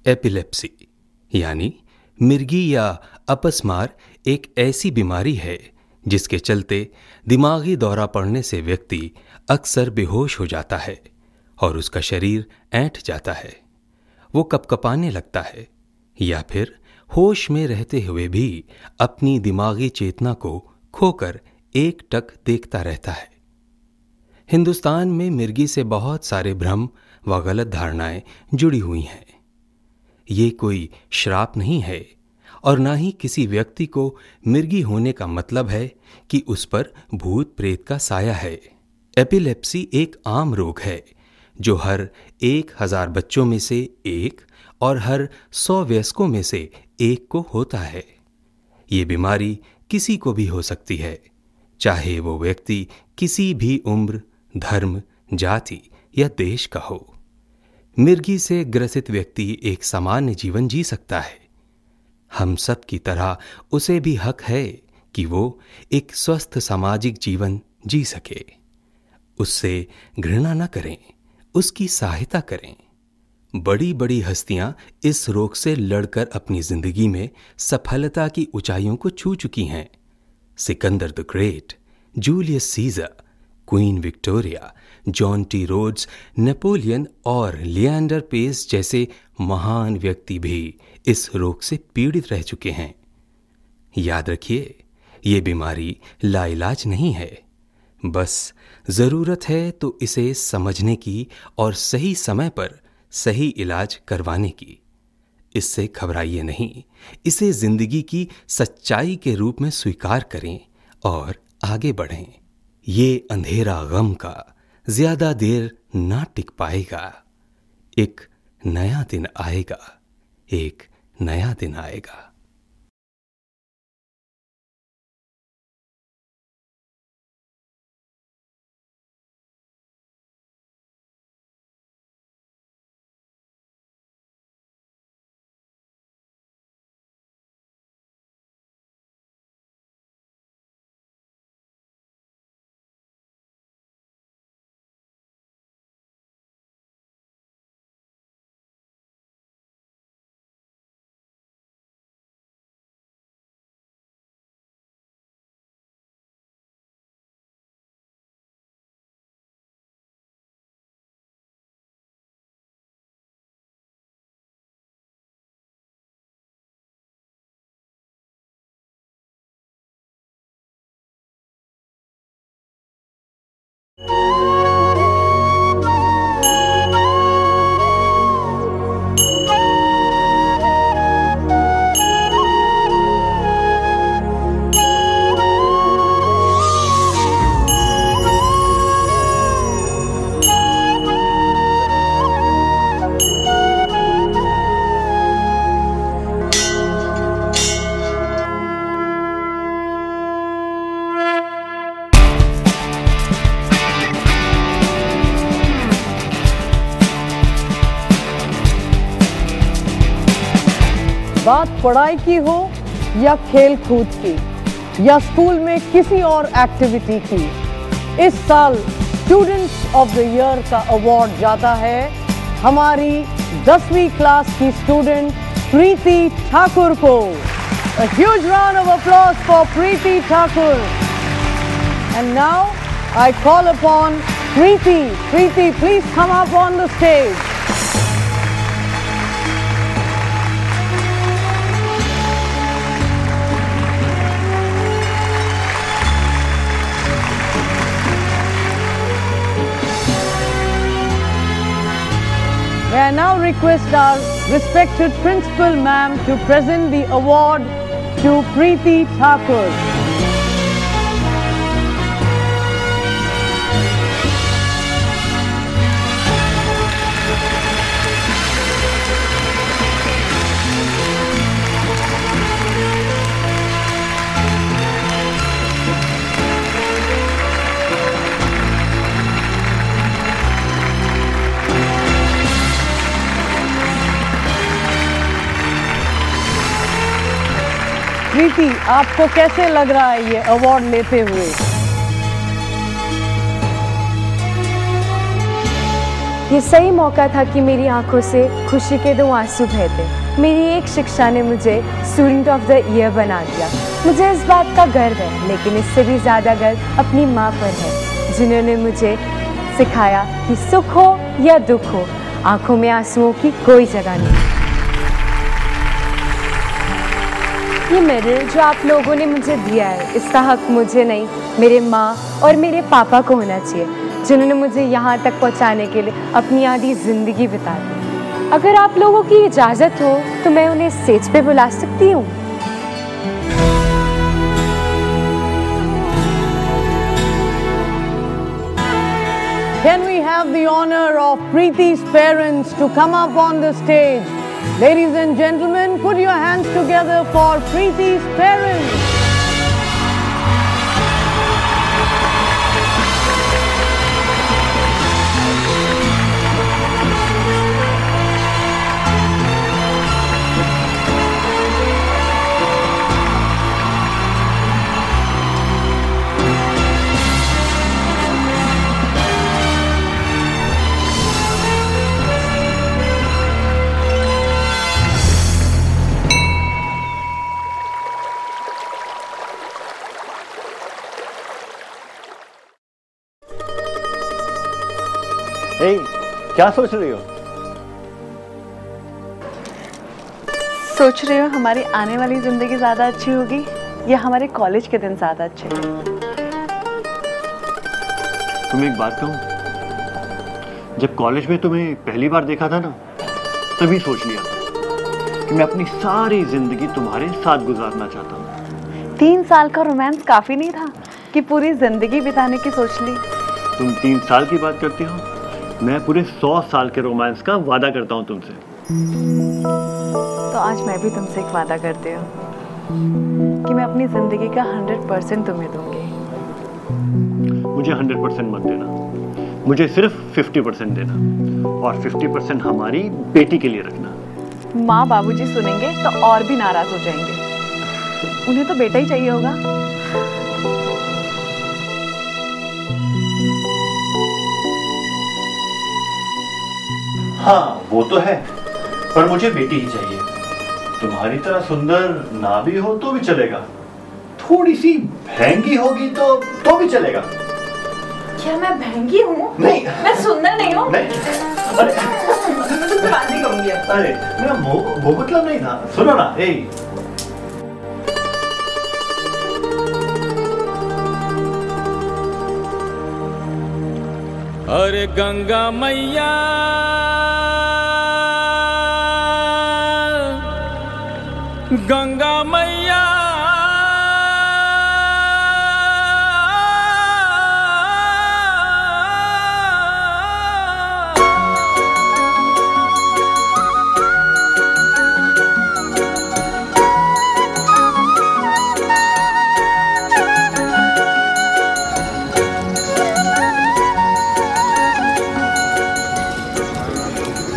Epilepsy यानी मिर्गी या अपस्मार एक ऐसी बीमारी है जिसके चलते दिमागी दौरा पड़ने से व्यक्ति अक्सर बेहोश हो जाता है और उसका शरीर ऐंठ जाता है। वो कपकपाने लगता है या फिर होश में रहते हुए भी अपनी दिमागी चेतना को खोकर एकटक देखता रहता है। हिंदुस्तान में मिर्गी से बहुत सारे भ्रम व गलत धारणाएं जुड़ी हुई हैं। ये कोई श्राप नहीं है और ना ही किसी व्यक्ति को मिर्गी होने का मतलब है कि उस पर भूत प्रेत का साया है। एपिलेप्सी एक आम रोग है जो हर 1000 बच्चों में से एक और हर 100 वयस्कों में से एक को होता है। ये बीमारी किसी को भी हो सकती है, चाहे वो व्यक्ति किसी भी उम्र, धर्म, जाति या देश का हो। मिर्गी से ग्रसित व्यक्ति एक सामान्य जीवन जी सकता है। हम सब की तरह उसे भी हक है कि वो एक स्वस्थ सामाजिक जीवन जी सके। उससे घृणा न करें, उसकी सहायता करें। बड़ी बड़ी हस्तियां इस रोग से लड़कर अपनी जिंदगी में सफलता की ऊंचाइयों को छू चुकी हैं। Sikandar the great, Julius Caesar, Queen Victoria, John T Rhodes, Napoleon और लिएंडर पेस जैसे महान व्यक्ति भी इस रोग से पीड़ित रह चुके हैं। याद रखिए, ये बीमारी लाइलाज नहीं है। बस जरूरत है तो इसे समझने की और सही समय पर सही इलाज करवाने की। इससे घबराइए नहीं, इसे जिंदगी की सच्चाई के रूप में स्वीकार करें और आगे बढ़ें। ये अंधेरा गम का ज्यादा देर ना टिक पाएगा। एक नया दिन आएगा, एक नया दिन आएगा। बात पढ़ाई की हो या खेल कूद की या स्कूल में किसी और एक्टिविटी की, इस साल स्टूडेंट्स ऑफ द ईयर का अवार्ड जाता है हमारी 10वीं क्लास की स्टूडेंट प्रीति ठाकुर को। A huge round of applause for Preeti Thakur. And now I call upon Preeti. Preeti, please come up on the stage. May I now request our respected principal ma'am to present the award to Preeti Thakur. प्रीति, आपको कैसे लग रहा है ये award लेते हुए? ये सही मौका था कि मेरी आंखों से खुशी के 2 आंसू बहते। मेरी एक शिक्षा ने मुझे स्टूडेंट ऑफ द ईयर बना दिया। मुझे इस बात का गर्व है, लेकिन इससे भी ज़्यादा गर्व अपनी माँ पर है, जिन्होंने मुझे सिखाया कि सुख हो या दुख हो, आंखों में आंसुओं की कोई जगह नहीं। ये मेडल जो आप लोगों ने मुझे दिया है, इसका हक मुझे नहीं, मेरे माँ और मेरे पापा को होना चाहिए, जिन्होंने मुझे यहाँ तक पहुँचाने के लिए अपनी आधी ज़िंदगी बिता दी। अगर आप लोगों की इजाज़त हो तो मैं उन्हें स्टेज पे बुला सकती हूँ। Can we have the honor of Preeti's parents to come up on the stage? Ladies and gentlemen, put your hands together for Preeti's parents. Hey, क्या सोच रही हो? सोच रही हो हमारी आने वाली जिंदगी ज्यादा अच्छी होगी या हमारे कॉलेज के दिन ज्यादा अच्छे? तुम्हें एक बात कहूं, जब कॉलेज में तुम्हें पहली बार देखा था ना, तभी सोच लिया कि मैं अपनी सारी जिंदगी तुम्हारे साथ गुजारना चाहता हूँ। 3 साल का रोमांस काफी नहीं था कि पूरी जिंदगी बिताने की सोच ली? तुम 3 साल की बात करती हो, मैं पूरे 100 साल के रोमांस का वादा करता हूँ तुमसे। तो आज मैं भी तुमसे एक वादा करती हूँ कि मैं अपनी जिंदगी का 100% तुम्हें दूंगी। मुझे 100% मत देना, मुझे सिर्फ 50% देना, और 50% हमारी बेटी के लिए रखना। माँ बाबूजी सुनेंगे तो और भी नाराज हो जाएंगे, उन्हें तो बेटा ही चाहिए होगा। हाँ वो तो है, पर मुझे बेटी ही चाहिए। तुम्हारी तरह सुंदर ना भी हो तो भी चलेगा, थोड़ी सी महंगी होगी तो भी चलेगा। क्या मैं महंगी हूँ? नहीं, मैं सुंदर नहीं हूँ। नहीं, अरे मुझे तो बात नहीं कहूँगी। अरे मेरा वो मतलब नहीं था। सुनो ना, अरे गंगा मैया गंगा मैया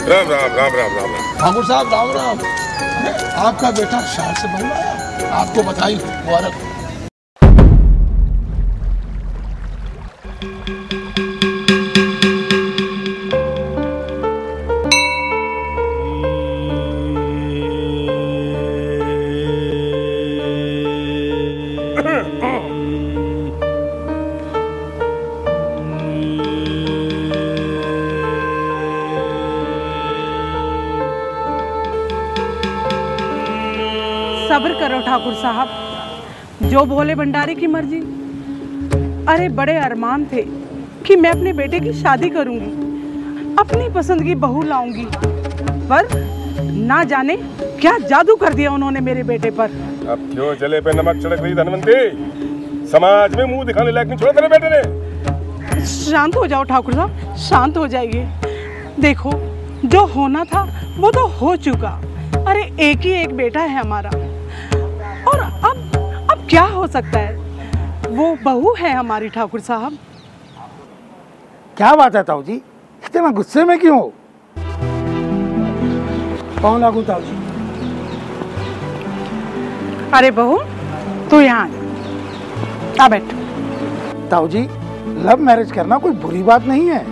राम राम राम राम राम राम। ठाकुर साहब राम राम। आपका बेटा शहर से बंगला आया, आपको बधाई मुबारक। सब्र करो ठाकुर साहब, जो भोले भंडारी की मर्जी। अरे बड़े अरमान थे कि मैं अपने बेटे की शादी करूंगी, अपनी पसंद की बहू लाऊंगी, पर ना जाने क्या जादू कर दिया उन्होंने मेरे बेटे पर। अब क्यों जले पे नमक छिड़क रही धनवंती? समाज में मुंह दिखाने लायक नहीं छोड़ा तेरे बेटे ने। शांत हो जाओ ठाकुर साहब, शांत हो जाइए। देखो जो होना था वो तो हो चुका। अरे एक ही एक बेटा है हमारा, और अब क्या हो सकता है? वो बहू है हमारी ठाकुर साहब। क्या बात है ताऊ जी, इतने गुस्से में क्यों हो? कौन लागू ताऊ जी? अरे बहू तू यहाँ आ बैठ। ताऊ जी, लव मैरिज करना कोई बुरी बात नहीं है,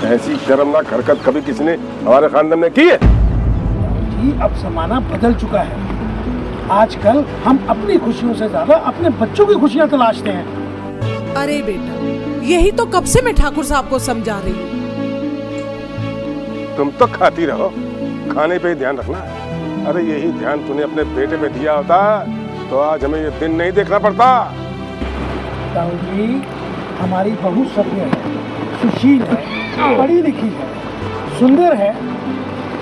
ऐसी शर्मनाक हरकत कभी किसी ने हमारे खानदान में की है? जी अब जमाना बदल चुका है। आजकल हम अपनी खुशियों से ज्यादा अपने बच्चों की खुशियां तलाशते हैं। अरे बेटा, यही तो कब से मैं ठाकुर साहब को समझा रही हूँ। तुम तो खाती रहो, खाने पे ही ध्यान रखना। अरे यही ध्यान तूने अपने बेटे पे दिया होता तो आज हमें ये दिन नहीं देखना पड़ता। ताऊ जी, हमारी बहू सभ्य है, सुशील है, पढ़ी लिखी है, सुंदर है।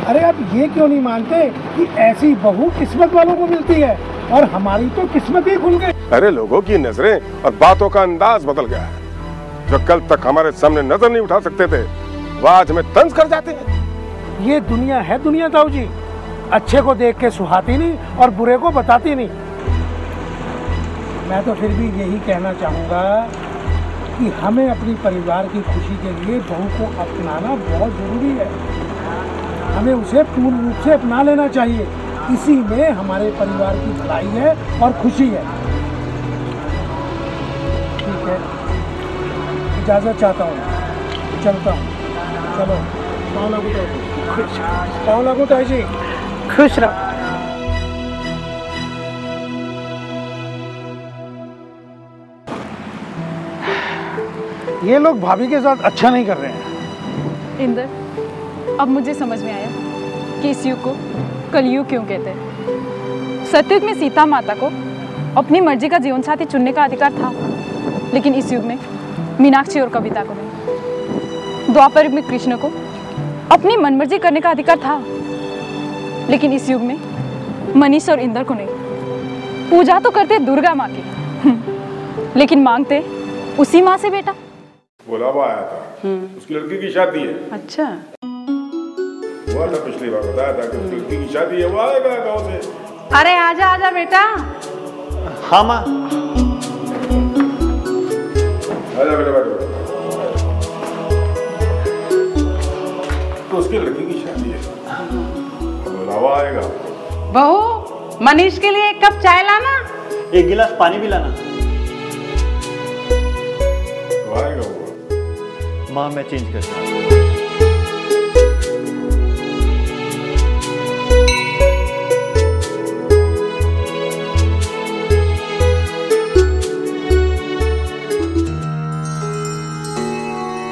अरे आप ये क्यों नहीं मानते कि ऐसी बहू किस्मत वालों को मिलती है और हमारी तो किस्मत ही खुल गई। अरे लोगों की नजरें और बातों का अंदाज बदल गया है। जो कल तक हमारे सामने नजर नहीं उठा सकते थे वो आज हमें तंज कर जाते हैं। ये दुनिया है दुनिया ताऊ जी, अच्छे को देख के सुहाती नहीं और बुरे को बताती नहीं। मैं तो फिर भी यही कहना चाहूँगा कि हमें अपनी परिवार की खुशी के लिए बहू को अपनाना बहुत ज़रूरी है। हमें उसे पूर्ण रूप से अपना लेना चाहिए। इसी में हमारे परिवार की भलाई है और खुशी है। ठीक है, इजाज़त चाहता हूँ, चलता हूँ। चलो, पाँव लागू ताऊ जी, खुश रहो। ये लोग भाभी के साथ अच्छा नहीं कर रहे हैं। इंदर, अब मुझे समझ में आया कि इस युग को कलयुग क्यों कहते हैं। सतयुग में सीता माता को अपनी मर्जी का जीवन साथी चुनने का अधिकार था, लेकिन इस युग में मीनाक्षी और कविता को नहीं। द्वापर युग में कृष्ण को अपनी मनमर्जी करने का अधिकार था, लेकिन इस युग में मनीष और इंदर को नहीं। पूजा तो करते दुर्गा माँ की, लेकिन मांगते उसी माँ से बेटा। बुलावा आया था, उसकी लड़की की शादी है। अच्छा, वो था पिछली बार बताया था कि उसकी लड़की की शादी है, वो आएगा गाँव से। अरे आजा आजा बेटा। हाँ माँ। आजा बेटा, बैठो। तो उसकी लड़की की शादी है, बुलावा आएगा। बहू, मनीष के लिए एक कप चाय लाना। एक गिलास पानी भी लाना। तो आएगा वो। माँ मैं चेंज करता हूँ।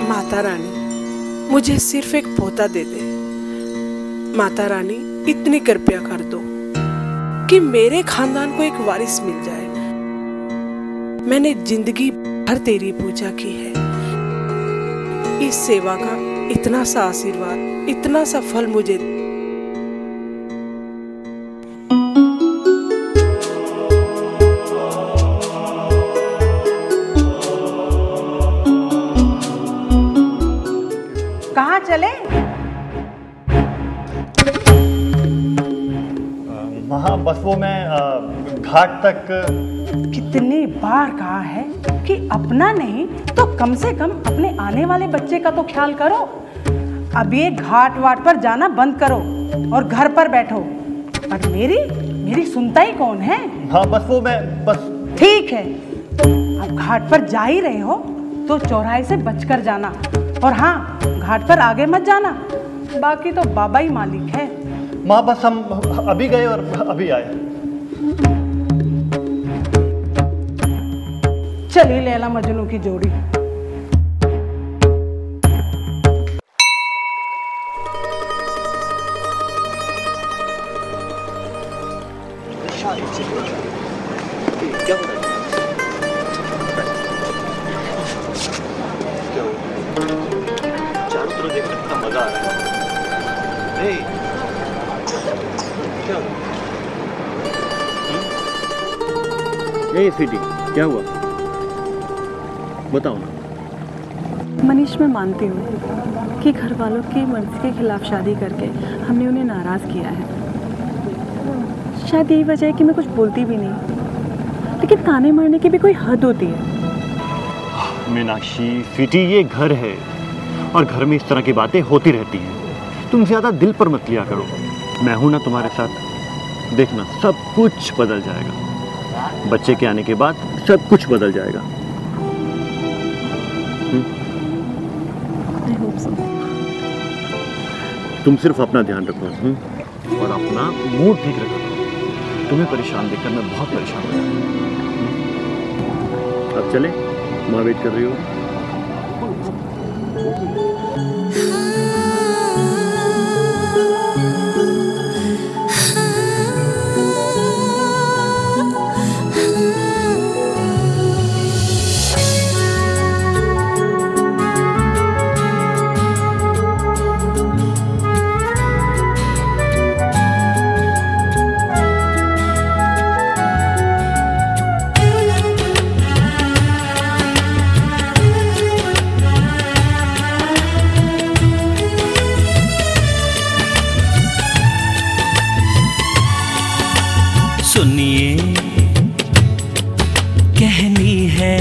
माता रानी, मुझे सिर्फ एक पोता दे दे। माता रानी, इतनी कृपया कर दो कि मेरे खानदान को एक वारिस मिल जाए। मैंने जिंदगी भर तेरी पूजा की है। इस सेवा का इतना सा आशीर्वाद, इतना सा फल मुझे। कहाँ चले? हाँ बस वो मैं घाट तक। कितनी बार कहा है कि अपना नहीं तो कम से कम अपने आने वाले बच्चे का तो ख्याल करो। अब ये घाट वाट पर जाना बंद करो और घर पर बैठो। और मेरी सुनता ही कौन है? हाँ बस वो मैं बस। ठीक है, अब घाट पर जा ही रहे हो तो चौराहे से बचकर जाना। और हाँ, घाट पर आगे मत जाना, बाकी तो बाबा ही मालिक है। माँ बस हम अभी गए और अभी आए। चलिए लैला मजनू की जोड़ी। क्या हो रहा है? चारों तरफ देखने का मजा आ रहा है। क्या ये स्वीटी, क्या हुआ? बताओ ना। मनीष, मैं मानती हूँ कि घर वालों की मर्जी के खिलाफ शादी करके हमने उन्हें नाराज़ किया है। शायद यही वजह है कि मैं कुछ बोलती भी नहीं, लेकिन ताने मारने की भी कोई हद होती है। मीनाक्षी, स्वीटी, ये घर है और घर में इस तरह की बातें होती रहती हैं। तुम ज़्यादा दिल पर मत लिया करो। मैं हूं ना तुम्हारे साथ। देखना सब कुछ बदल जाएगा। बच्चे के आने के बाद सब कुछ बदल जाएगा। I hope so. तुम सिर्फ अपना ध्यान रखो और अपना मूड ठीक रखो। तुम्हें परेशान देखकर मैं बहुत परेशान हो गया। अब चले, माँ वेट कर रही हो। सुनिए कहनी है,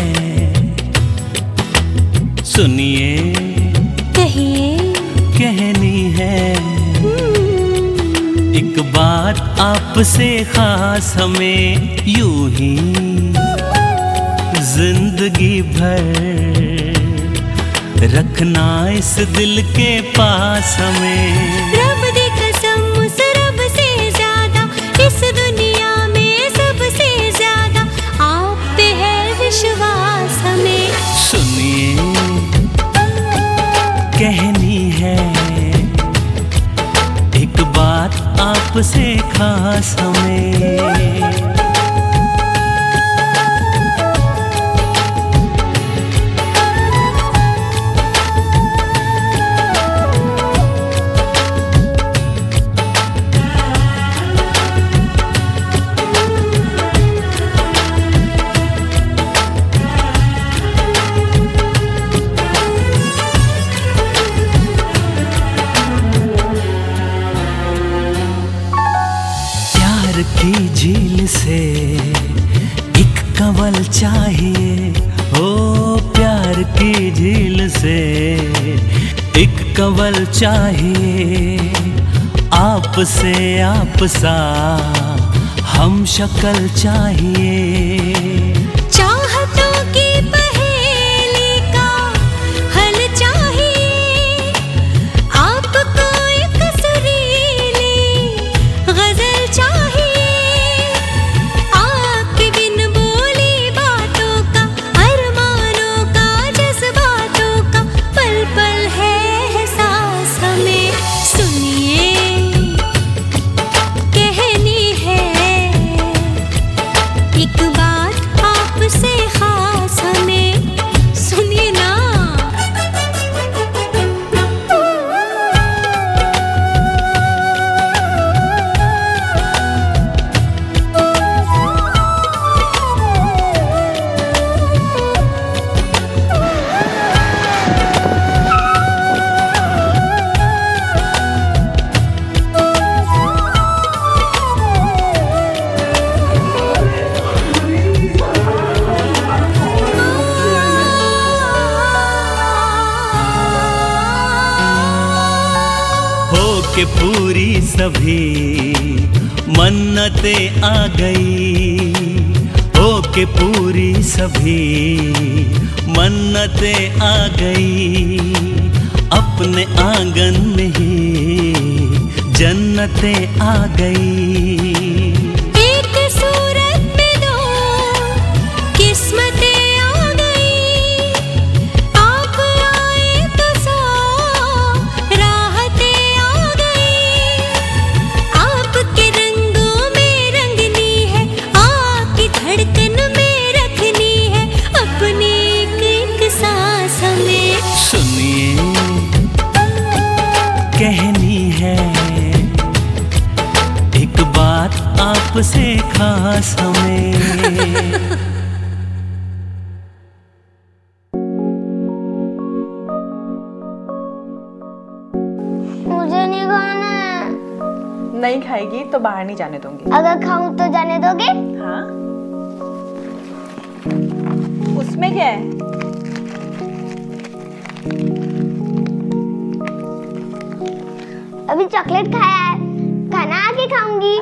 सुनिए कहिए कहनी है, एक बात आपसे खास हमें यूं ही जिंदगी भर रखना इस दिल के पास हमें। रब दी कसम उस रब से ज्यादा इस दुनिया में सबसे ज्यादा आप पे है विश्वास हमें। सुनिए कहनी है, एक बात आपसे खास हमें। की झील से एक कंवल चाहिए, ओ प्यार की झील से एक कंवल चाहिए, आपसे आपसा हम शक्ल चाहिए। चाहतों की पहेली का हल चाहिए, आपको एक सुरीली गजल चाहिए, आपके बिन बोली बातों का अरमानों का जज्बातों का पल पल है एहसास हमें। सुनिए कहनी है, एक बात आपसे खास हमें। सुनिए ना। के पूरी सभी मन्नतें आ गई, हो के पूरी सभी मन्नतें आ गई, अपने आंगन में ही जन्नतें आ गई। एक सूरत में दो किस्मतें आ गई, आप आए तो सौ राहतें आ गई, आपके रंगों में रंगनी है, आपकी धड़कन में रखनी है अपनी एक एक सांस हमें। सुनिए कहनी है, एक बात आपसे खास हमें। मुझे नहीं खाना है। नहीं खाएगी तो बाहर नहीं जाने दूंगी। अगर खाऊं तो जाने दोगे? हाँ। उसमें क्या है? अभी चॉकलेट खाया है, खाना आके खाऊंगी।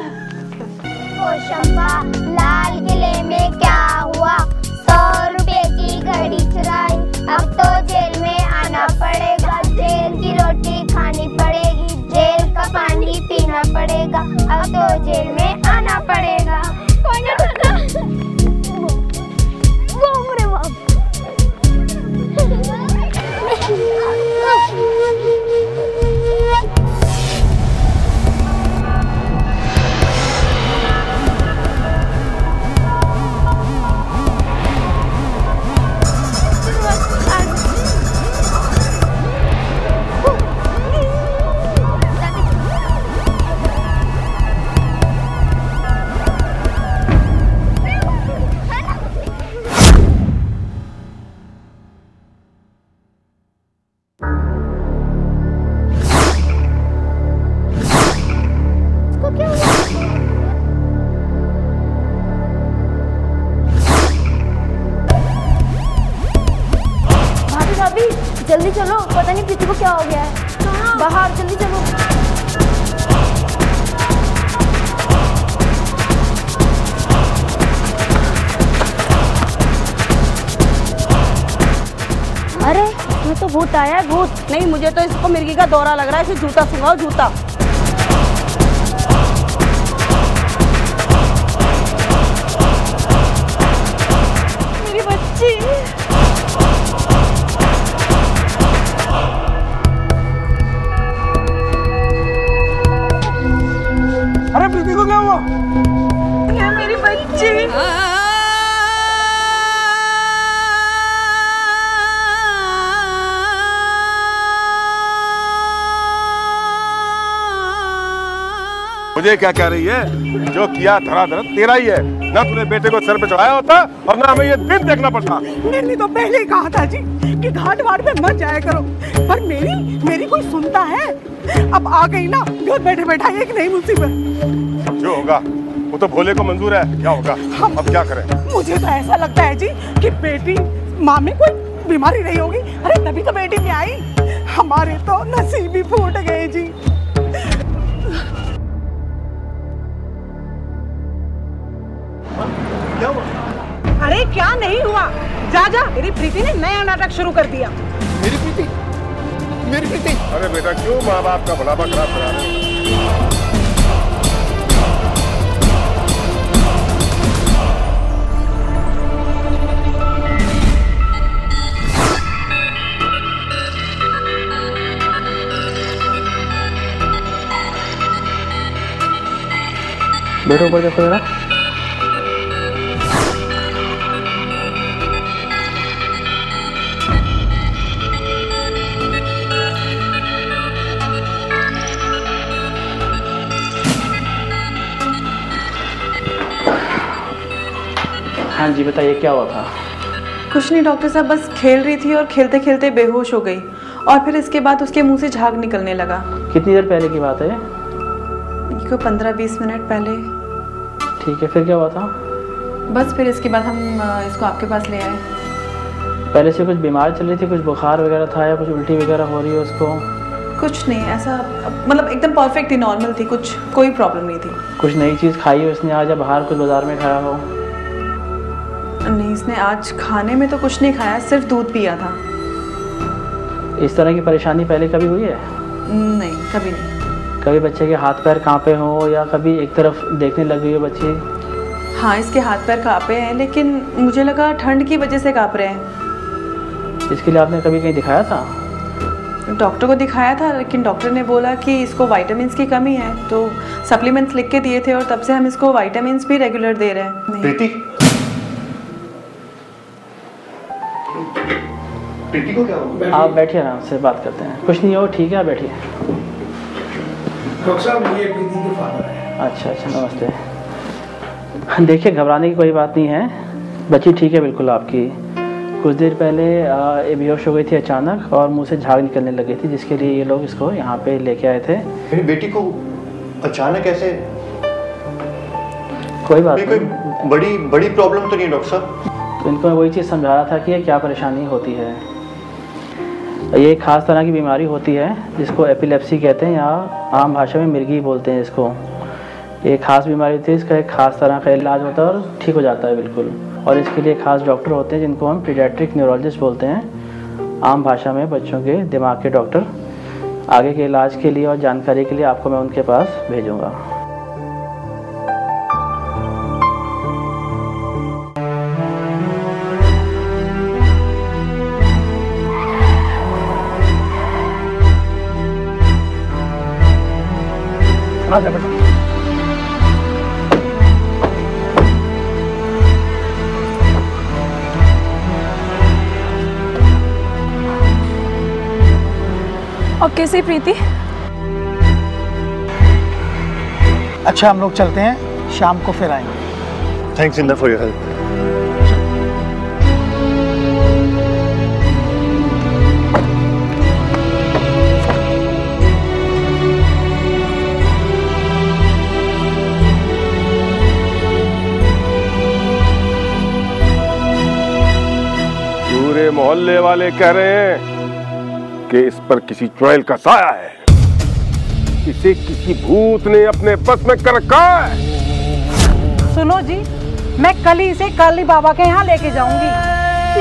ओ शम्पा, लाल किले में क्या हुआ? 100 रुपए की घड़ी चुराई, अब तो जेल में आना पड़ेगा, जेल की रोटी खानी पड़ेगी, जेल जल्दी चलो, पता नहीं प्रीति को क्या हो गया है। बाहर जल्दी चलो। अरे मैं तो भूत आया है, भूत। नहीं, मुझे तो इसको मिर्गी का दौरा लग रहा है। इसे जूता सुंघाओ, जूता। मेरी बच्ची। अरे प्रीति को क्या हुआ? मेरी बच्ची। मुझे क्या कह रही है? जो किया धराधर तेरा ही है। ना तूने बेटे को सर पे चढ़ाया होता और ना हमें ये दिन देखना पड़ता। मैंने तो पहले ही कहा था जी कि घाट वाट पे मत जाया करो, पर मेरी कोई सुनता है? अब आ गई ना घर बैठे बैठा एक नई मुसीबत। जो होगा वो तो भोले को मंजूर है। क्या होगा? अब क्या करें? मुझे तो ऐसा लगता है जी कि बेटी माँ में कोई बीमारी नहीं होगी। अरे तभी तो बेटी में आई। हमारे तो नसीब ही फूट गए जी। क्या हुआ? अरे क्या नहीं हुआ? जा जा, मेरी प्रीति ने नया नाटक शुरू कर दिया। मेरी प्रीति? मेरी प्रीति? अरे बेटा क्यों माँ बाप का बुढ़ापा खराब करा रहे हो? बैठो, ऊपर देखो जरा। हाँ जी, बताइए क्या हुआ था? कुछ नहीं डॉक्टर साहब, बस खेल रही थी और खेलते खेलते बेहोश हो गई और फिर इसके बाद उसके मुंह से झाग निकलने लगा। कितनी देर पहले की बात है? ये 15-20 मिनट पहले। ठीक है, फिर क्या हुआ था? बस फिर इसके बाद हम इसको आपके पास ले आए। पहले से कुछ बीमार चल रही थी? कुछ बुखार वगैरह था या कुछ उल्टी वगैरह हो रही है उसको? कुछ नहीं ऐसा, मतलब एकदम परफेक्ट ही नॉर्मल थी, कुछ कोई प्रॉब्लम नहीं थी। कुछ नई चीज़ खाई हो उसने आज या बाहर कुछ बाजार में खाया हो? नहीं, इसने आज खाने में तो कुछ नहीं खाया, सिर्फ दूध पिया था। इस तरह की परेशानी पहले कभी हुई है? नहीं, कभी नहीं। कभी बच्चे के हाथ पैर कांपे हो या कभी एक तरफ देखने लग गई हो बच्ची? हाँ, इसके हाथ पैर कांपे हैं, लेकिन मुझे लगा ठंड की वजह से कांप रहे हैं। इसके लिए आपने कभी कहीं दिखाया था? डॉक्टर को दिखाया था, लेकिन डॉक्टर ने बोला कि इसको विटामिन्स की कमी है, तो सप्लीमेंट्स लिख के दिए थे और तब से हम इसको विटामिन्स भी रेगुलर दे रहे हैं। प्रीति? प्रीति को क्या हुआ? आप बैठिए, आराम से बात करते हैं। कुछ नहीं हो, ठीक है, आप बैठिए। डॉक्टर साहब, ये प्रीति के फादर हैं। अच्छा, नमस्ते। देखिए, घबराने की कोई बात नहीं है, बच्ची ठीक है बिल्कुल आपकी। कुछ देर पहले ये बेहोश हो गई थी अचानक और मुंह से झाग निकलने लगी थी, जिसके लिए ये लोग इसको यहाँ पे लेके आए थे। मेरी बेटी को अचानक ऐसे? कोई बात नहीं, कोई बड़ी प्रॉब्लम तो नहीं है डॉक्टर साहब? तो इनको मैं वही चीज़ समझा रहा था कि ये क्या परेशानी होती है। ये एक ख़ास तरह की बीमारी होती है जिसको एपिलेप्सी कहते हैं, या आम भाषा में मिर्गी बोलते हैं इसको। ये खास बीमारी होती है, इसका एक ख़ास तरह का इलाज होता है और ठीक हो जाता है बिल्कुल। और इसके लिए खास डॉक्टर होते हैं जिनको हम पीडियाट्रिक न्यूरोलॉजिस्ट बोलते हैं, आम भाषा में बच्चों के दिमाग के डॉक्टर। आगे के इलाज के लिए और जानकारी के लिए आपको मैं उनके पास भेजूँगा। आजा बेटा। और कैसे प्रीति? अच्छा, हम लोग चलते हैं, शाम को फिर आएंगे। Thanks Inder for your help. पूरे मोहल्ले वाले कह रहे हैं कि इस पर किसी चुड़ैल का साया है। इसे किसी भूत ने अपने बस में कर रखा है। सुनो जी, मैं कल ही इसे काली बाबा के यहाँ लेके जाऊंगी।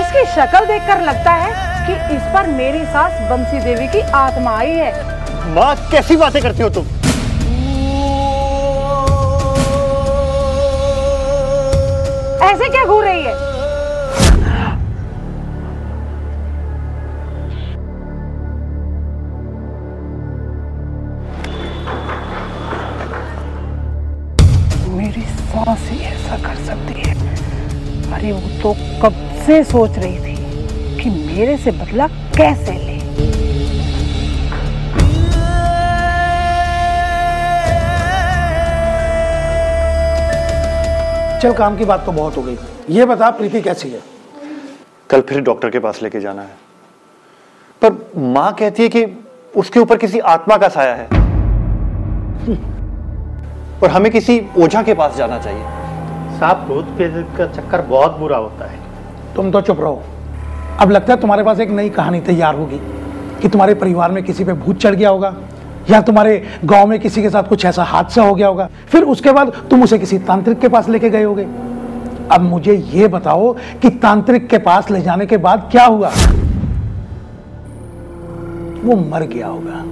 इसकी शक्ल देखकर लगता है कि इस पर मेरी सास बंसी देवी की आत्मा आई है। माँ, कैसी बातें करती हो तुम? ऐसे क्या घूर रही है? मेरी सास ही ऐसा कर सकती है। अरे वो तो कब से सोच रही थी कि मेरे से बदला कैसे ले। चल, काम की बात तो बहुत हो गई। ये बता, प्रीति कैसी है? कल फिर डॉक्टर के पास लेके जाना है, पर माँ कहती है कि उसके ऊपर किसी आत्मा का साया है और हमें किसी ओझा के पास जाना चाहिए। साहब, भूत प्रेत का चक्कर बहुत बुरा होता है। तुम तो चुप रहो। अब लगता है तुम्हारे पास एक नई कहानी तैयार होगी कि तुम्हारे परिवार में किसी पे भूत चढ़ गया होगा, या तुम्हारे गांव में किसी के साथ कुछ ऐसा हादसा हो गया होगा, फिर उसके बाद तुम उसे किसी तांत्रिक के पास लेके गए होगे। अब मुझे ये बताओ कि तांत्रिक के पास ले जाने के बाद क्या हुआ? वो मर गया होगा।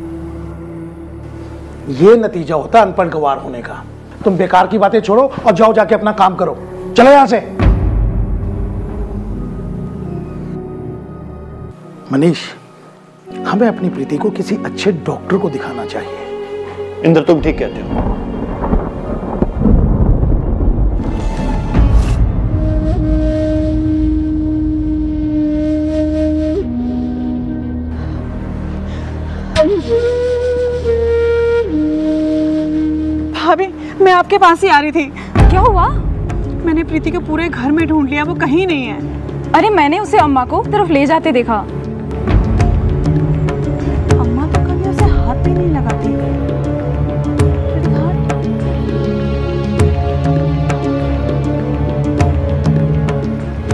ये नतीजा होता अनपढ़ गवार होने का। तुम बेकार की बातें छोड़ो और जाओ, जाके अपना काम करो। चलो यहां से। मनीष, हमें अपनी प्रीति को किसी अच्छे डॉक्टर को दिखाना चाहिए। इंद्र, तुम ठीक कहते हो। भाभी, मैं आपके पास ही आ रही थी। क्या हुआ? मैंने प्रीति को पूरे घर में ढूंढ लिया, वो कहीं नहीं है। अरे मैंने उसे अम्मा को तरफ ले जाते देखा। अम्मा तो कभी उसे हाथ भी नहीं लगाती।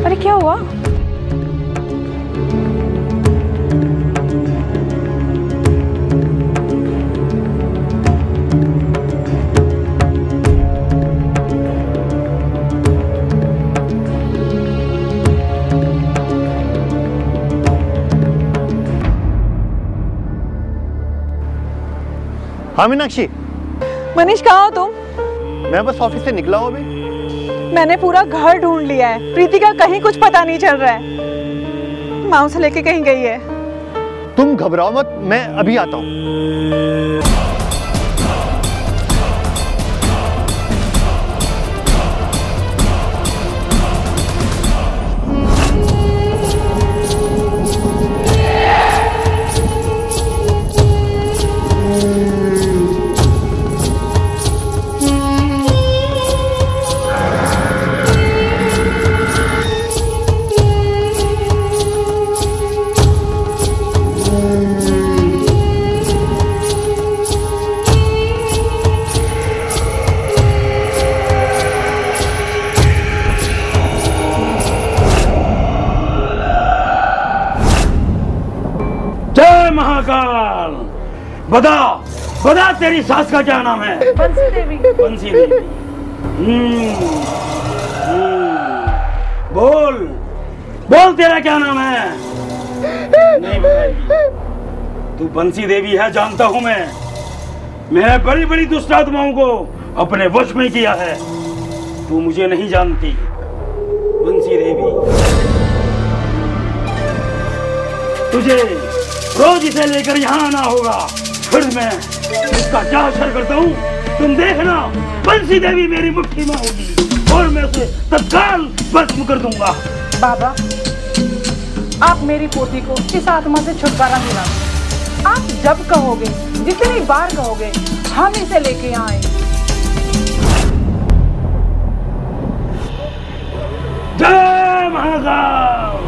अरे क्या हुआ? हाँ मीनाक्षी। मनीष, कहाँ हो तुम? मैं बस ऑफिस से निकला हूँ अभी। मैंने पूरा घर ढूंढ लिया है, प्रीति का कहीं कुछ पता नहीं चल रहा है। माँ उसे लेके कहीं गई है। तुम घबराओ मत, मैं अभी आता हूँ। महाकाल, बता बता तेरी सास का क्या नाम है? बंसी देवी। बंसी देवी। बोल बोल, तेरा क्या नाम है? नहीं बताएगी। तू बंसी देवी है, जानता हूं मैं। मैंने बड़ी बड़ी दुष्ट आत्माओं को अपने वश में किया है। तू मुझे नहीं जानती। बंसी देवी, तुझे रोज इसे लेकर यहाँ आना होगा, फिर मैं इसका क्या असर करता हूँ तुम देखना। बंसी देवी मेरी मुट्ठी में होगी और मैं उसे तत्काल भस्म कर दूंगा। बाबा, आप मेरी पोती को इस आत्मा से छुटकारा दिला। आप जब कहोगे, जितनी बार कहोगे, हम इसे लेके यहाँ आएंगे। जय महाकाल।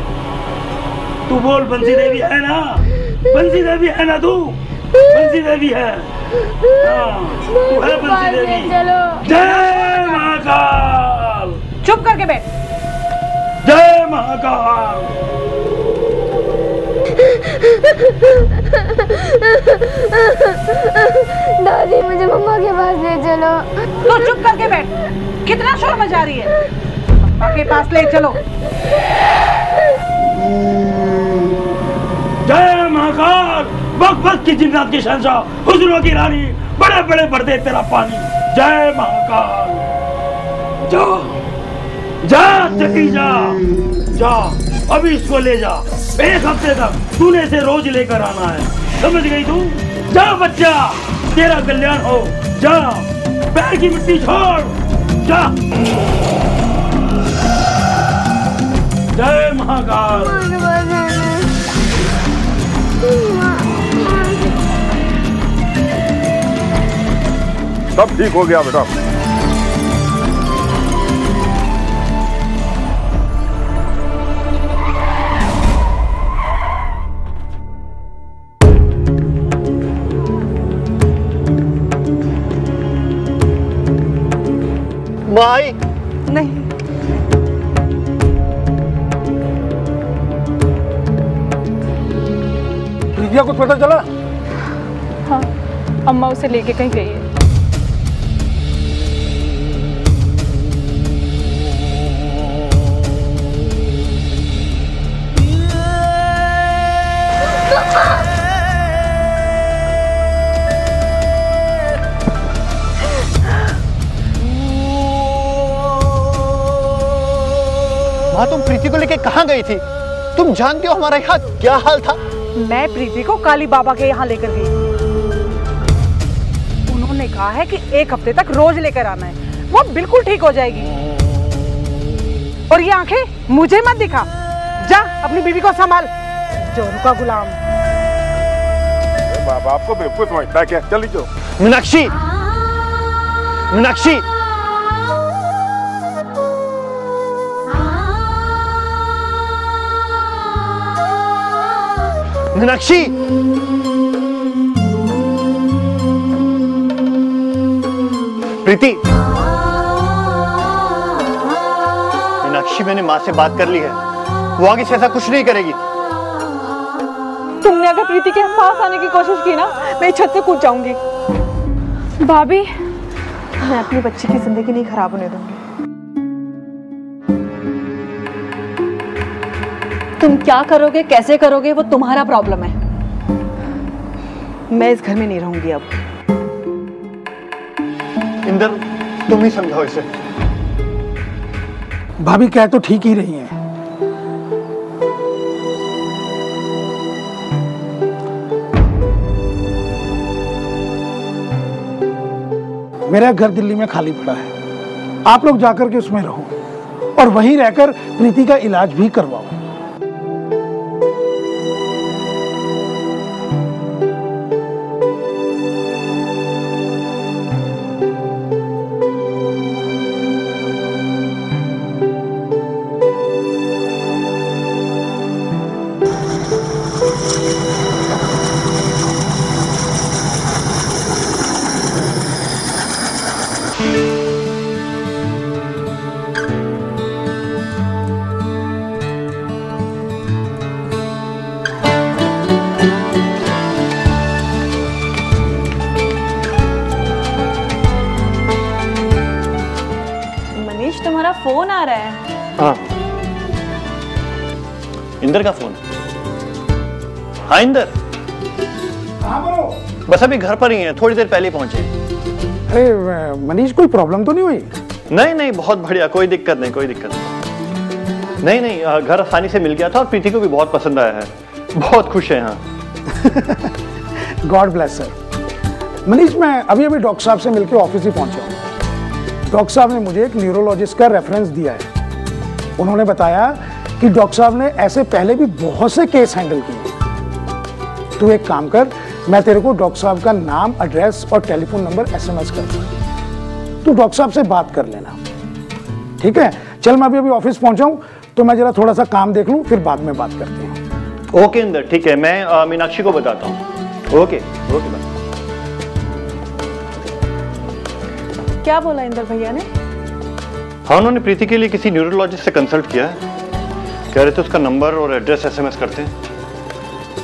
तू बोल, बंसी देवी है ना? बंसी देवी है ना? तू बंसी देवी है? तू है बंसी देवी? जय महाकाल। चुप करके बैठ। जय महाकाल। दादी मुझे मम्मा के पास ले चलो। तो चुप करके बैठ, कितना शोर मचा रही है। मम्मा के पास ले चलो। जय महाकाल, वक्त वक्त की जिन्नात की शहंशाह, हुस्नों की रानी, बड़े बड़े पर्दे तेरा पानी। जय महाकाल। जा जा चली जा, जा अभी इसको ले जा। 1 हफ्ते तक तूने इसे रोज लेकर आना है, समझ गई तू? जा बच्चा, तेरा कल्याण हो। जा, पैर की मिट्टी छोड़, जा। जय महाकाल। सब ठीक हो गया बेटा। माई नहीं, प्रीतिया कुछ पता चला? हाँ, अम्मा उसे लेके कहीं गई है। माँ, तुम प्रीति को लेके कहाँ गई थी? तुम जानती हो हमारा यहाँ क्या हाल था? मैं प्रीति को काली बाबा के यहाँ लेकर गई। उन्होंने कहा है कि 1 हफ्ते तक रोज लेकर आना है, वो बिल्कुल ठीक हो जाएगी। और ये आंखें मुझे मत दिखा, जा अपनी बीवी को संभाल, जोरू का गुलाम। बाबा आपको बेवकूफ समझता है क्या? चली जाओ। मीनाक्षी, मीनाक्षी, मीनाक्षी, प्रीति, मीनाक्षी मैंने माँ से बात कर ली है, वो आगे से ऐसा कुछ नहीं करेगी। तुमने अगर प्रीति के पास आने की कोशिश की ना, मैं छत से कूद जाऊंगी। भाभी, मैं अपनी बच्ची की जिंदगी नहीं खराब होने दूंगी। तुम क्या करोगे, कैसे करोगे, वो तुम्हारा प्रॉब्लम है। मैं इस घर में नहीं रहूंगी अब। इंदर, तुम ही समझाओ इसे। भाभी कह तो ठीक ही रही हैं। मेरा घर दिल्ली में खाली पड़ा है, आप लोग जाकर के उसमें रहो और वहीं रहकर प्रीति का इलाज भी करवाओ। तुम्हारा फोन आ रहा है। हाँ, इंदर का फोन। हाँ इंदर, कहाँ पर हो? बस अभी घर पर ही हैं, थोड़ी देर पहले पहुंचे। अरे मनीष, कोई प्रॉब्लम तो नहीं हुई? नहीं नहीं, बहुत बढ़िया, कोई दिक्कत नहीं, कोई दिक्कत नहीं। नहीं नहीं, घर आसानी से मिल गया था और प्रीति को भी बहुत पसंद आया है, बहुत खुश है यहाँ। God bless sir. मनीष, मैं अभी अभी डॉक्टर साहब से मिलकर ऑफिस ही पहुंचा हूँ। डॉक्टर साहब ने मुझे एक न्यूरोलॉजिस्ट का रेफरेंस दिया है। उन्होंने बताया कि डॉक्टर साहब ने ऐसे पहले भी बहुत से केस हैंडल किए। तू एक काम कर, मैं तेरे को डॉक्टर साहब का नाम, एड्रेस और टेलीफोन नंबर SMS कर दूंगा। तू डॉक्टर साहब से बात कर लेना, ठीक है? चल, मैं अभी ऑफिस पहुंचा हूं, तो मैं जरा थोड़ा सा काम देख लूं, फिर बाद में बात करते हैं। ओके इंदर, ठीक है, मैं मीनाक्षी को बताता हूँ। Okay okay bye. क्या बोला इंदर भैया ने? हाँ, उन्होंने प्रीति के लिए किसी न्यूरोलॉजिस्ट से कंसल्ट किया है, कह रहे थे उसका नंबर और एड्रेस SMS करते हैं।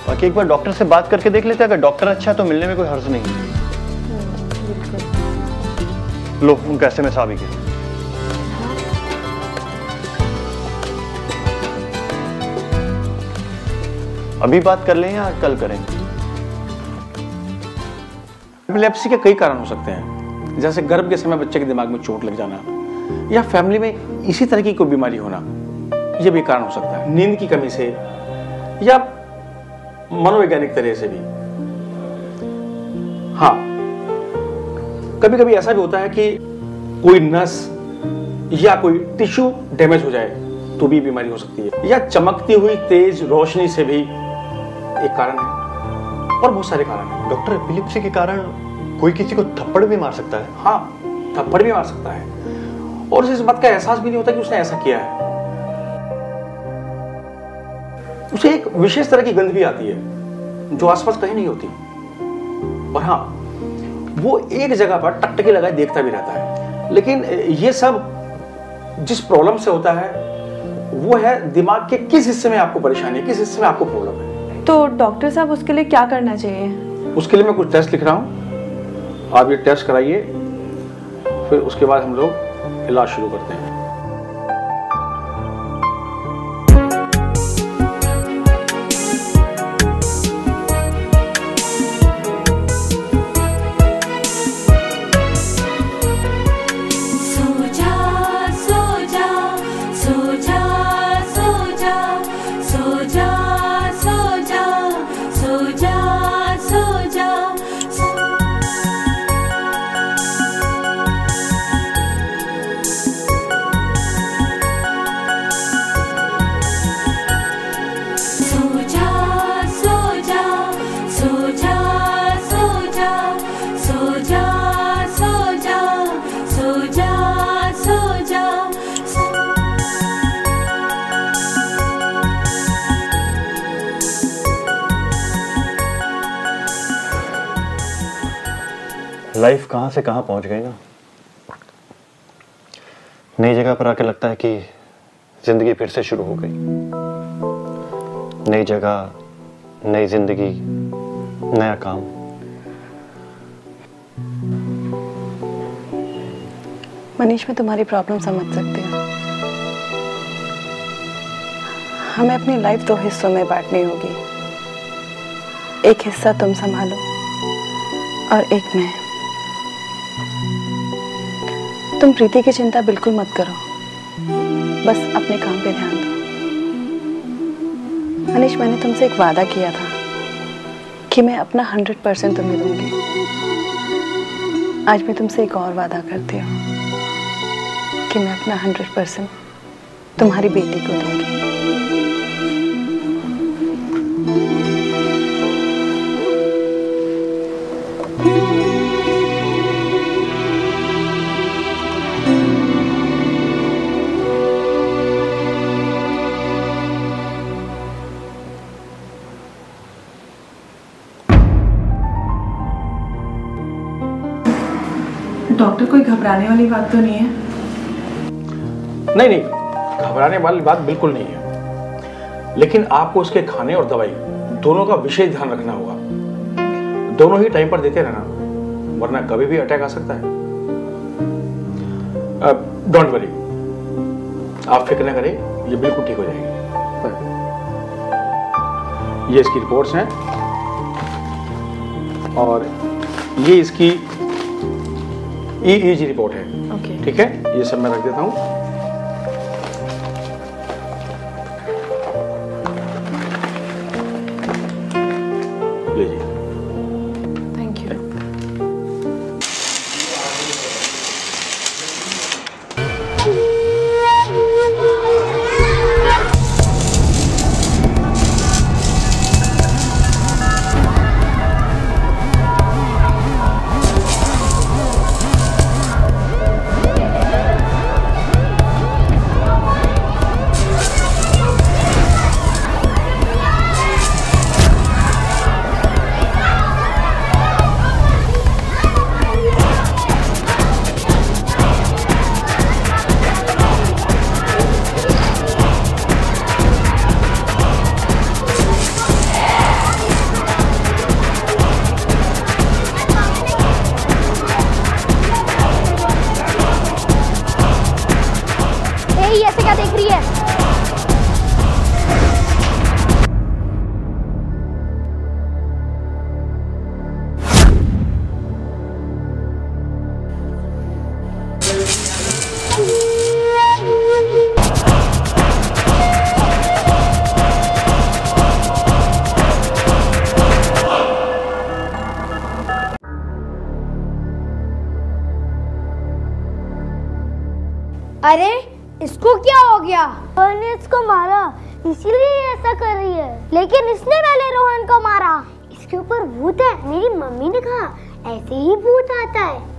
बाकी एक बार डॉक्टर से बात करके देख लेते, अगर डॉक्टर अच्छा है तो मिलने में कोई हर्ज नहीं है। लो उनका SMS आ भी गया। अभी बात कर लें या कल करें? एपिलेप्सी के कई कारण हो सकते हैं, जैसे गर्भ के समय बच्चे के दिमाग में चोट लग जाना या फैमिली में इसी तरह की कोई बीमारी होना, यह भी कारण हो सकता है। नींद की कमी से या मनोवैज्ञानिक तरह से भी। हाँ, कभी कभी ऐसा भी होता है कि कोई नस या कोई टिश्यू डैमेज हो जाए तो भी बीमारी हो सकती है, या चमकती हुई तेज रोशनी से भी एक कारण है, और बहुत सारे कारण हैं। डॉक्टर, एपिलेप्सी के कारण कोई किसी को थप्पड़ भी मार सकता है? हाँ, थप्पड़ भी मार सकता है, और उसे इस बात का एहसास भी नहीं होता कि उसने ऐसा किया है। उसे एक विशेष तरह की गंध भी आती है जो आसपास कहीं नहीं होती, और हाँ, वो एक जगह पर टकटकी लगाए देखता भी रहता है। लेकिन ये सब जिस प्रॉब्लम से होता है वो है दिमाग के किस हिस्से में आपको परेशानी है, किस हिस्से में आपको प्रॉब्लम है। तो डॉक्टर साहब उसके लिए क्या करना चाहिए? उसके लिए मैं कुछ टेस्ट लिख रहा हूँ, आप ये टेस्ट कराइए, फिर उसके बाद हम लोग इलाज शुरू करते हैं। लाइफ कहां से कहां पहुंच गई ना। नई जगह पर आके लगता है कि जिंदगी फिर से शुरू हो गई। नई जगह, नई जिंदगी, नया काम। मनीष, मैं तुम्हारी प्रॉब्लम समझ सकती हूँ। हमें अपनी लाइफ 2 हिस्सों में बांटनी होगी। एक हिस्सा तुम संभालो और एक मैं। तुम प्रीति की चिंता बिल्कुल मत करो, बस अपने काम पे ध्यान दो। मनीष, मैंने तुमसे एक वादा किया था कि मैं अपना 100% तुम्हें दूंगी। आज मैं तुमसे एक और वादा करती हूँ कि मैं अपना 100% तुम्हारी बेटी को दूंगी। डॉक्टर, कोई घबराने वाली बात तो नहीं है? नहीं, घबराने वाली बात बिल्कुल नहीं है, लेकिन आपको उसके खाने और दवाई दोनों का विशेष ध्यान रखना होगा। दोनों ही टाइम पर देते रहना, वरना कभी भी अटैक आ सकता है। डोंट वरी, आप फिक्र न करें, ये बिल्कुल ठीक हो जाएगी। ये इसकी रिपोर्ट्स हैं और ये इसकी EEG रिपोर्ट है। ठीक है, ये सब मैं रख देता हूँ। लीजिए। Thank you. किया। रोहन ने इसको मारा, इसीलिए ऐसा कर रही है। लेकिन इसने पहले रोहन को मारा। इसके ऊपर भूत है। मेरी मम्मी ने कहा ऐसे ही भूत आता है।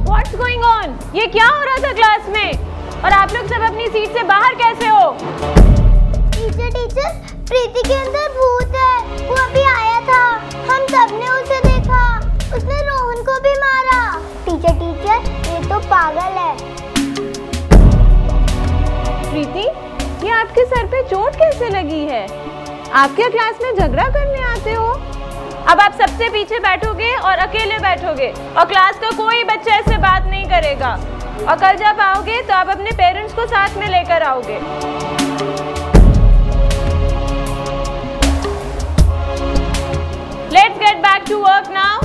What's going on? ये क्या हो रहा था क्लास में? और आप लोग सब अपनी सीट से बाहर कैसे हो? टीचर, प्रीति के अंदर भूत है। वो अभी आया था, हम सबने उसे देखा। उसने रोहन को भी मारा। टीचर, ये तो पागल है। प्रीति, ये आपके सर पे चोट कैसे लगी है? आप क्या क्लास में झगड़ा करने आते हो? अब आप सबसे पीछे बैठोगे और अकेले बैठोगे और क्लास का कोई बच्चा ऐसे बात नहीं करेगा। और कल जब आओगे तो आप अपने पेरेंट्स को साथ में लेकर आओगे। Let's get back to work now.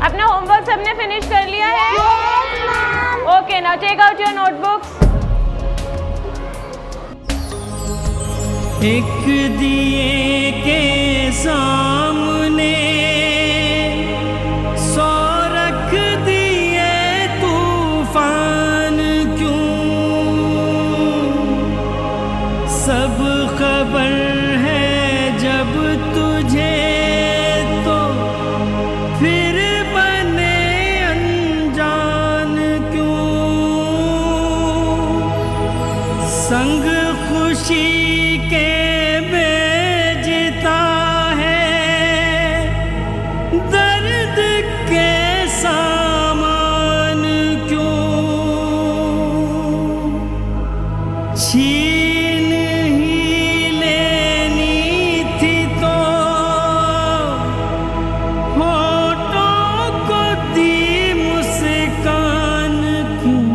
अपना होमवर्क सबने फिनिश कर लिया है? Okay, now take out your notebooks. एक दिए के सामने 100 रख दिए तूफान क्यों, सब खबर है जब तुझे तो फिर बने अनजान क्यों, संग खुशी के बेजता है दर्द के सामान क्यों, छीन ही लेनी थी तो होठों को दी मुस्कान क्यों,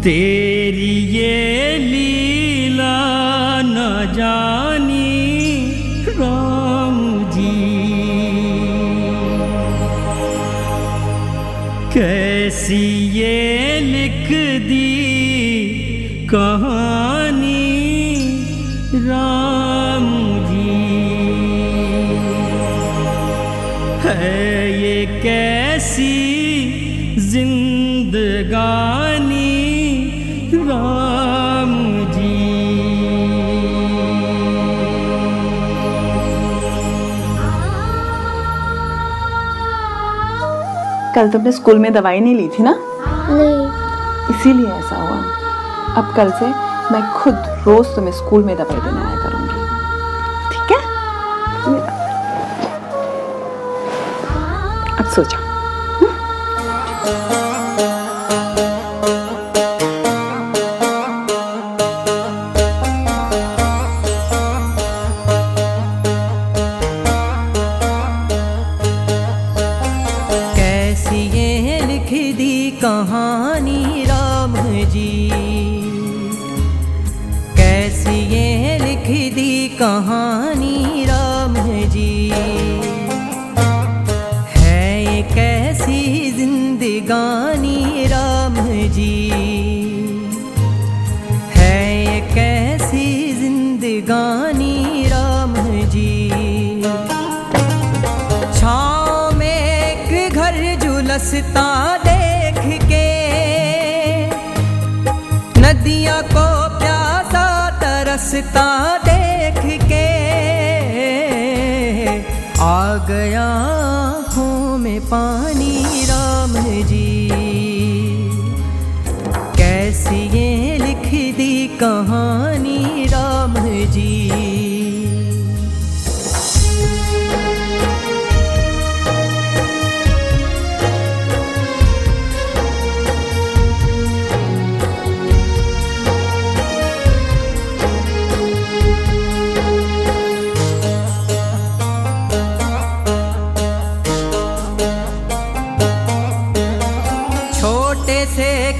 तेरी ये लीला न जानी राम जी, कैसी ये लिख दी कहानी राम जी, है ये कैसी जिंदगानी राम जी। कल तुमने स्कूल में दवाई नहीं ली थी ना? नहीं। इसीलिए ऐसा हुआ। अब कल से मैं खुद रोज तुम्हें स्कूल में दवाई देने आया करूंगी, ठीक है? अब सो जाओ। कहानी राम जी, कैसी ये लिख दी कहानी राम जी, है ये कैसी जिंदगानी राम जी, है ये कैसी जिंदगानी राम जी, छाँव में एक घर झुलसता नदियाँ को प्यासा तरसता देख के, आ गया आँखों में पानी राम जी, कैसी ये लिख दी कहानी राम जी।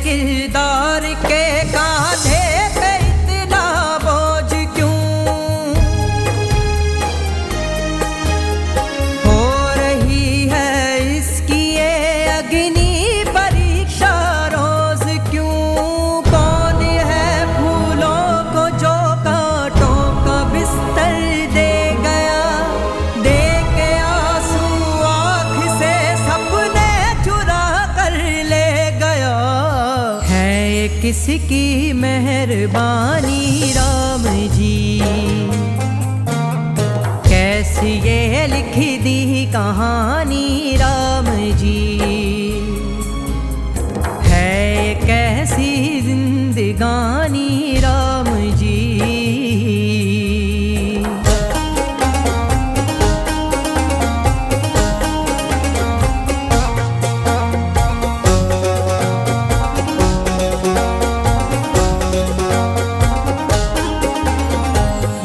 किरदार के कांधे पे इतना किसकी मेहरबानी राम जी, कैसी ये लिख दी कहानी राम जी, है कैसी जिंदगानी राम जी।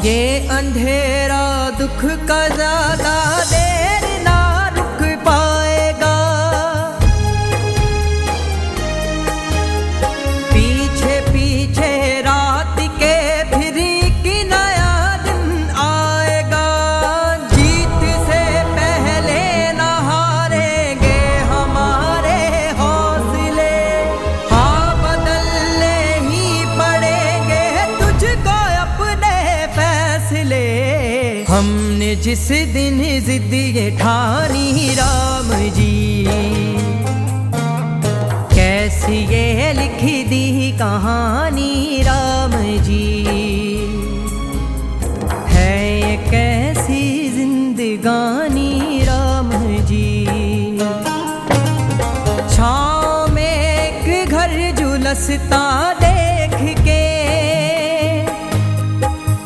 ये अंधेरा दुख का ज्यादा देर ना रुक पाएगा, पीछे पीछे रात के फिर की नया दिन आएगा। जीत से पहले ना हारेंगे हमारे हौसले, हाँ बदलने ही पड़ेंगे तुझको अपने फैसले। हमने जिस दिन जिद ये ठानी राम जी, कैसी ये लिख दी कहानी राम जी, है ये कैसी जिंदगानी राम जी। छाँव में एक घर झुलसता देख के,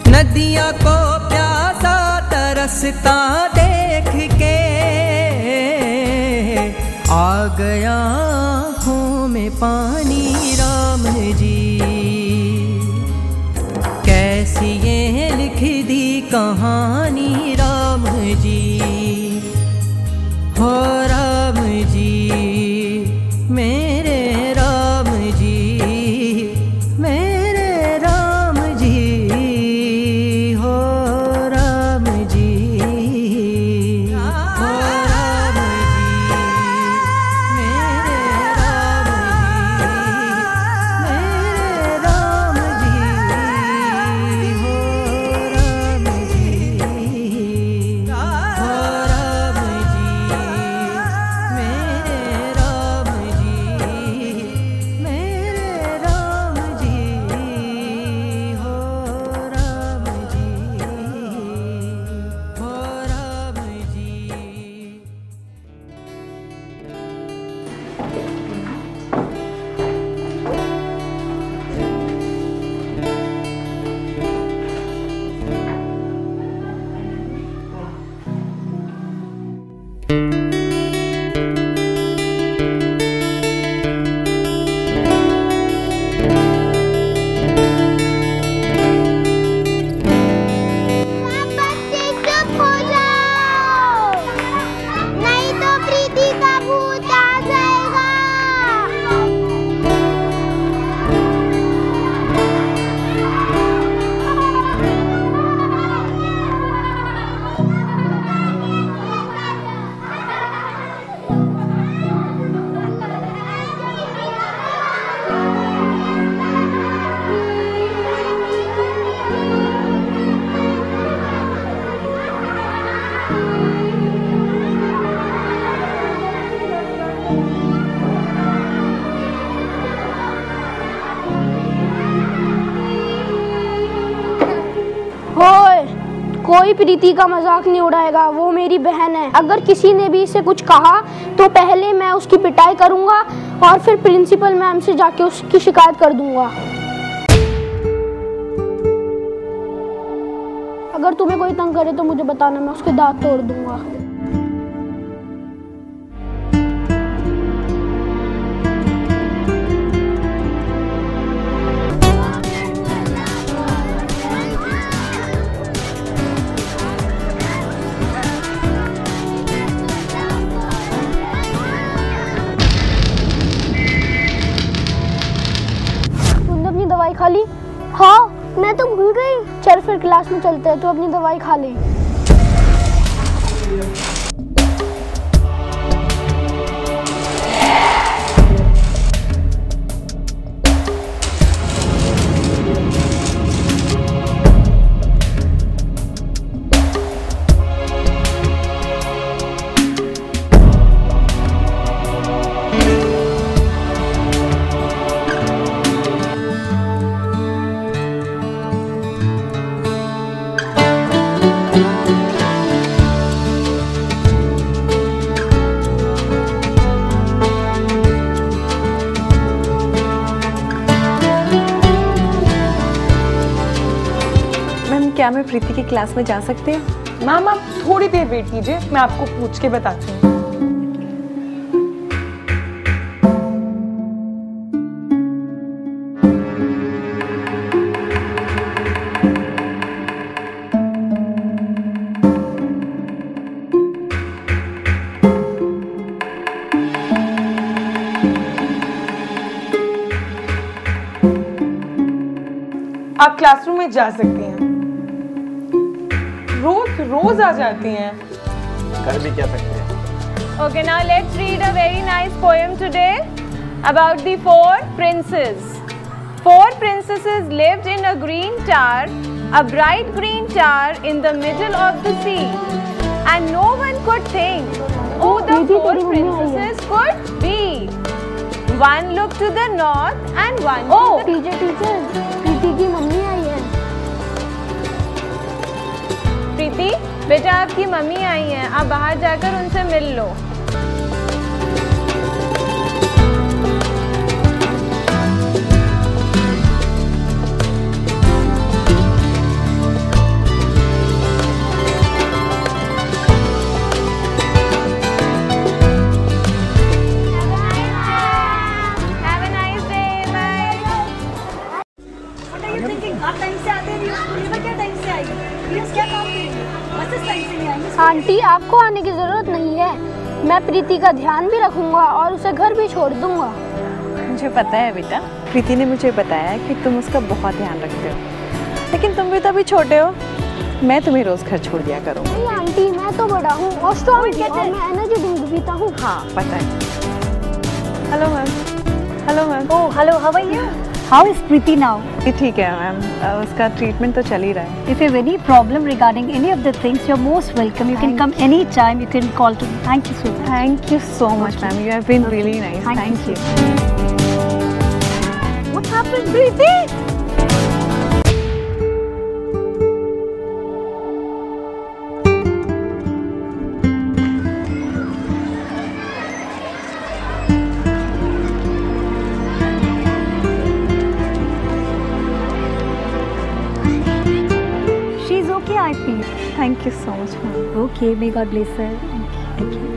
नदियाँ को प्यासा तरसता देख के, आ गया आँखों में पानी राम जी, कैसी ये लिख दी कहानी राम जी। हो राम जी मेरे राम जी, मेरे राम जी, हो राम जी, हो राम जी, मेरे राम जी, मेरे राम जी, हो राम जी, हो राम जी, मेरे राम जी, मेरे राम जी, हो राम जी, हो राम जी। चुप हो जाओ, नहीं तो प्रीति का भूत आ जाएगा। होए, कोई प्रीति का मजाक नहीं उड़ाएगा, वो मेरी बहन है। अगर किसी ने भी इसे कुछ कहा तो पहले मैं उसकी पिटाई करूंगा और फिर प्रिंसिपल मैम से जाके उसकी शिकायत कर दूंगा। अगर तुम्हें कोई तंग करे तो मुझे बताना, मैं उसके दांत तोड़ दूंगा। दवाई खा ली? हाँ, मैं तो भूल गई। चल फिर क्लास में चलते हैं, तो अपनी दवाई खा ले। क्या मैं प्रीति की क्लास में जा सकती हूँ? मैम आप थोड़ी देर वेट कीजिए, मैं आपको पूछ के बताती हूँ। आप क्लासरूम में जा सकती हैं। रोज रोज आ जाती हैं। कर भी क्या सकते हैं। Okay, now let's read a very nice poem today about the four princes. Four princesses lived in a green tower, a bright green tower in the middle of the sea, and no one could think who the four princesses could be. One looked to the north and one to the teacher Preeti की mummy आई है। प्रीति बेटा आपकी mummy आई हैं, आप बाहर जाकर उनसे मिल लो। Aunty आपको आने की जरूरत नहीं है, मैं प्रीति का ध्यान भी रखूंगा और उसे घर भी छोड़ दूंगा। मुझे पता है बेटा, प्रीति ने मुझे बताया कि तुम उसका बहुत ध्यान रखते हो, लेकिन तुम भी तो अभी छोटे हो, मैं तुम्हें रोज घर छोड़ दिया करूँगी। नहीं आंटी मैं तो बड़ा हूँ और स्ट्रॉन्ग और मैं एनर्जी ड्रिंक पीता हूँ। हाँ पता है। Hello ma'am. Hello ma'am. Oh hello, how are you? How is Preeti now? ठीक है मैम, उसका ट्रीटमेंट तो चल ही रहा है। If you have any problem regarding any of the things, you're most welcome. You can come any time. You can call to me. Thank you so much. Thank you so much, ma'am. You have been really nice. Thank you. What happened, Preeti? She's okay, I feel. Thank you so much, ma'am. Okay, may God bless her. Thank you.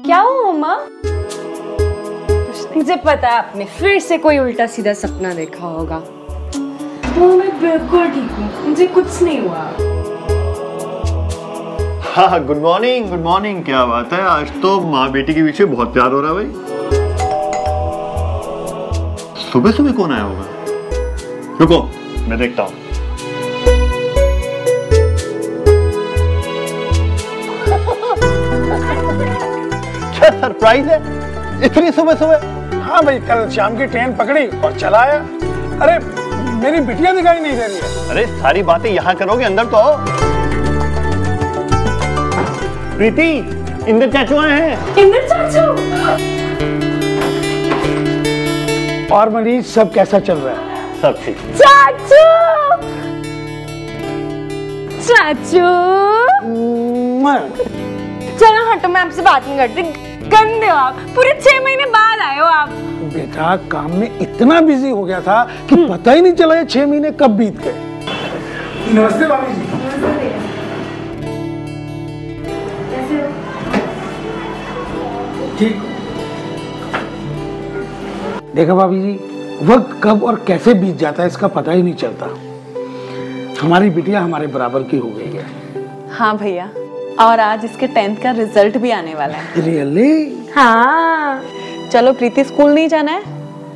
क्या हुआ मम्मा? मुझे पता है आपने फिर से कोई उल्टा सीधा सपना देखा होगा। मैं बिल्कुल ठीक हूँ, मुझे कुछ नहीं हुआ। हाँ गुड मॉर्निंग, गुड मॉर्निंग। क्या बात है, आज तो माँ बेटी के पीछे बहुत प्यार हो रहा है भाई। सुबह सुबह कौन आया होगा? रुको मैं देखता हूँ। क्या सरप्राइज है? इतनी सुबह सुबह? हाँ भाई, कल शाम की ट्रेन पकड़ी और चला आया। अरे मेरी बिटिया दिखाई नहीं दे रही है। अरे सारी बातें यहाँ करोगे, अंदर तो आओ। प्रीति, इंदर चाचू आए हैं। इंदर चाचू। और मरीज सब कैसा चल रहा है? सब ठीक। चाचू चाचू चलो हटो, मैं आपसे बात नहीं करती। गंदे हो आप, पूरे 6 महीने बाद आए हो आप। बेटा काम में इतना बिजी हो गया था कि पता ही नहीं चला ये 6 महीने कब बीत गए। नमस्ते भाभी जी। ठीक। देखा भाभी जी, वक्त कब और कैसे बीत जाता है इसका पता ही नहीं चलता। हमारी बिटिया हमारे बराबर की हो गई है। हाँ भैया, और आज इसके 10th का रिजल्ट भी आने वाला है। रियली? हाँ। चलो प्रीति, स्कूल नहीं जाना है?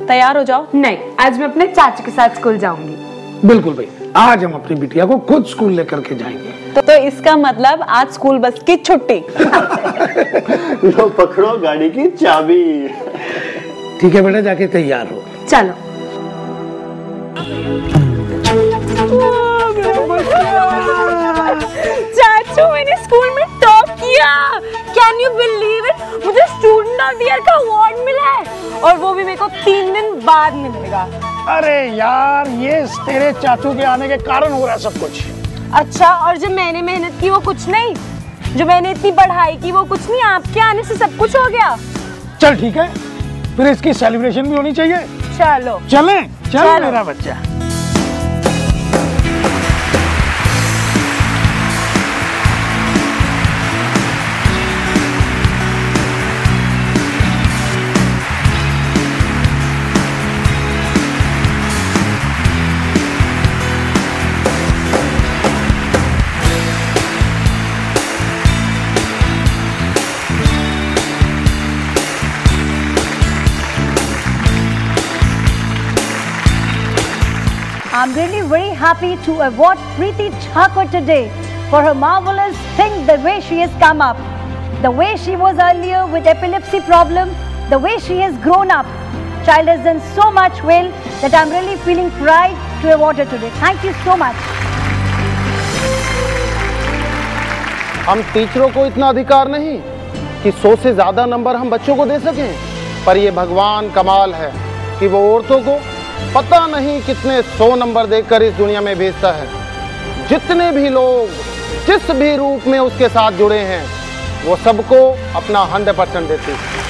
तैयार हो जाओ। नहीं, आज मैं अपने चाचू के साथ स्कूल जाऊंगी। बिल्कुल भाई, आज हम अपनी बिटिया को खुद स्कूल लेकर के जाएंगे। तो इसका मतलब आज स्कूल बस की छुट्टी। लो पकड़ो गाड़ी की चाबी। ठीक है बेटा, जाके तैयार हो। चलो। चाचू, मैंने स्कूल में टॉप किया। Can you believe it? मुझे स्टूडेंट ऑफ द ईयर का अवार्ड मिला है, और वो भी मेरे को 3 दिन बाद मिलेगा। अरे यार, ये तेरे चाचू के आने के कारण हो रहा है सब कुछ। अच्छा, और जो मैंने मेहनत की वो कुछ नहीं? जो मैंने इतनी पढ़ाई की वो कुछ नहीं? आपके आने से सब कुछ हो गया। चल ठीक है, फिर इसकी सेलिब्रेशन भी होनी चाहिए। चलो चलें। चल मेरा बच्चा। I'm really very happy to award Preeti Thakur today for her marvelous thing, the way she has come up, the way she was earlier with epilepsy problem, the way she has grown up. Child has done so much well that I'm really feeling pride to award her today. Thank you so much. हम टीचरों को इतना अधिकार नहीं कि 100 से ज्यादा number हम बच्चों को दे सकें, पर ये भगवान कमाल है कि वो औरतों को पता नहीं कितने 100 नंबर देकर इस दुनिया में भेजता है। जितने भी लोग जिस भी रूप में उसके साथ जुड़े हैं, वो सबको अपना 100% देते हैं।